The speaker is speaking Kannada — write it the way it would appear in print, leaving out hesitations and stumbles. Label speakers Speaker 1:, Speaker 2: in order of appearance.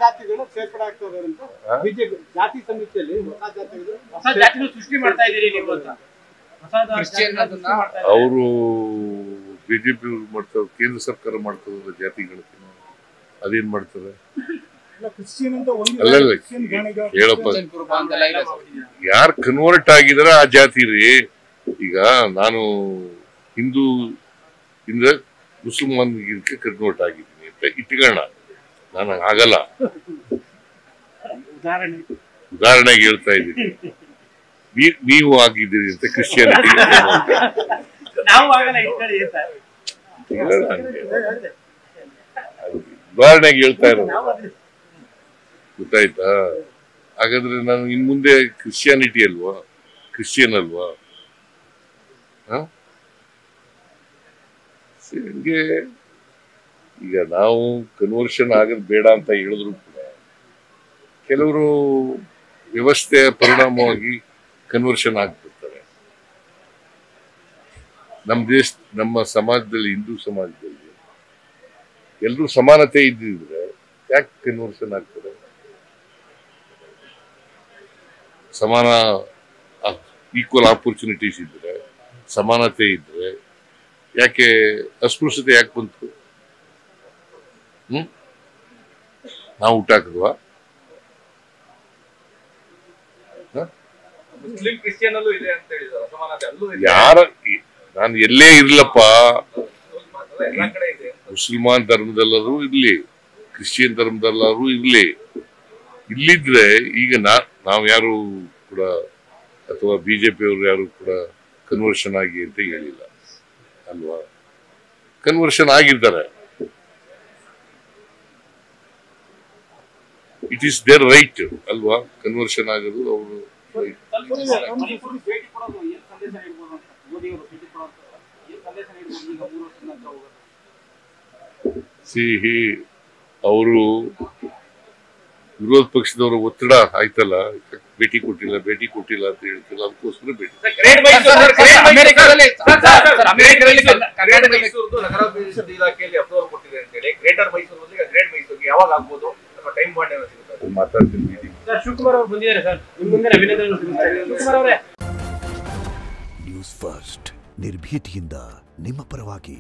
Speaker 1: ಜಾತಿಗಳು ಸೇರ್ಪಡೆ ಆಗ್ತದೆ ಅಂತ ಬಿಜೆಪಿ ಜಾತಿ ಸಮಿತಿಯಲ್ಲಿ ಹೊಸ ಜಾತಿಗಳು ಸೃಷ್ಟಿ ಮಾಡ್ತಾ ಇದ್ದೀರಿ ನೀವು ಅಂತ
Speaker 2: ಅವರು ಬಿಜೆಪಿ ಮಾಡ್ತಾರೆ, ಕೇಂದ್ರ ಸರ್ಕಾರ ಮಾಡ್ತದ ಜಾತಿಗಳ ಅದೇನ್ ಮಾಡ್ತಾರೆ? ಅಲ್ಲಲ್ಲ ಹೇಳಪ್ಪ, ಯಾರು ಕನ್ವರ್ಟ್ ಆಗಿದಾರ ಆ ಜಾತಿ ರೀ. ಈಗ ನಾನು ಹಿಂದೂ ಇಂದ ಮುಸಲ್ಮಾನ್ಗೆ ಕನ್ವರ್ಟ್ ಆಗಿದ್ದೀನಿ ಅಂತ ಇಟ್ಕೊಳ್ಳೋಣ, ನಾನು ಆಗಲ್ಲ. ಉದಾಹರಣೆಗೆ ಹೇಳ್ತಾ ಇದ್ದೀನಿ. ನೀವು ಆಗಿದ್ದೀರಿ ಅಂತ ಕ್ರಿಶ್ಚಿಯಾನಿಟಿ. ಉದಾಹರಣೆಗೆ ಹೇಳ್ತಾ ಇರೋದು, ಗೊತ್ತಾಯ್ತಾ? ಹಾಗಾದ್ರೆ ನಾನು ಇನ್ ಮುಂದೆ ಕ್ರಿಶ್ಚಿಯಾನಿಟಿ ಅಲ್ವಾ, ಕ್ರಿಶ್ಚಿಯನ್ ಅಲ್ವಾ? ಹಂಗೆ ಈಗ ನಾವು ಕನ್ವರ್ಷನ್ ಆಗೋದು ಬೇಡ ಅಂತ ಹೇಳಿದ್ರು ಕೂಡ ಕೆಲವರು ವ್ಯವಸ್ಥೆಯ ಪರಿಣಾಮವಾಗಿ ಕನ್ವರ್ಷನ್ ಆಗ್ಬಿಡ್ತಾರೆ. ನಮ್ಮ ಸಮಾಜದಲ್ಲಿ, ಹಿಂದೂ ಸಮಾಜದಲ್ಲಿ ಎಲ್ಲರೂ ಸಮಾನತೆ ಇದ್ದಿದ್ರೆ ಯಾಕೆ ಕನ್ವರ್ಷನ್ ಆಗ್ತಾರೆ? ಸಮಾನ ಈಕ್ವಲ್ ಆಪರ್ಚುನಿಟೀಸ್ ಇದ್ರೆ, ಸಮಾನತೆ ಇದ್ರೆ ಯಾಕೆ ಅಸ್ಪೃಶ್ಯತೆ ಯಾಕೆ ಬಂತು? ನಾವು ಹುಟ್ಟಾಕದ್ವಾ? ಯಾರ ನಾನು ಎಲ್ಲೇ ಇರ್ಲಪ್ಪ, ಮುಸಲ್ಮಾನ್ ಧರ್ಮದಲ್ಲರೂ ಇರ್ಲಿ, ಕ್ರಿಶ್ಚಿಯನ್ ಧರ್ಮದಲ್ಲರೂ ಇರ್ಲಿ, ಇಲ್ಲಿದ್ರೆ ಈಗ ನಾವ್ ಯಾರು ಕೂಡ ಅಥವಾ ಬಿಜೆಪಿ ಅವರು ಯಾರು ಕೂಡ ಕನ್ವರ್ಷನ್ ಆಗಿ ಅಂತ ಹೇಳಿಲ್ಲ ಅಲ್ವಾ? ಕನ್ವರ್ಷನ್ ಆಗಿದ್ದಾರೆ. ಇಟ್ ಈಸ್ ದೇರ್ ರೈಟ್ ಅಲ್ವಾ? ಕನ್ವರ್ಷನ್ ಆಗೋದು ಅವರು ಅವರು ವಿರೋಧ ಪಕ್ಷದವರ ಒತ್ತಡ ಆಯ್ತಲ್ಲ, ಭೇಟಿ ಕೊಟ್ಟಿಲ್ಲ ಅಂತ ಹೇಳ್ತಿಲ್ಲ, ಅದಕ್ಕೋಸ್ಕರ ಭೇಟಿ. ಮಾತಾಡ್ತೀನಿ.
Speaker 1: ಶಿವಕುಮಾರ್ ಅವರು ಬಂದಿದ್ದಾರೆ ಸರ್, ನಿಮ್ಮ ಮುಂದೆ ಅಭಿನಂದನೆ.
Speaker 3: ನ್ಯೂಸ್ ಫಸ್ಟ್, ನಿರ್ಭೀತಿಯಿಂದ ನಿಮ್ಮ ಪರವಾಗಿ.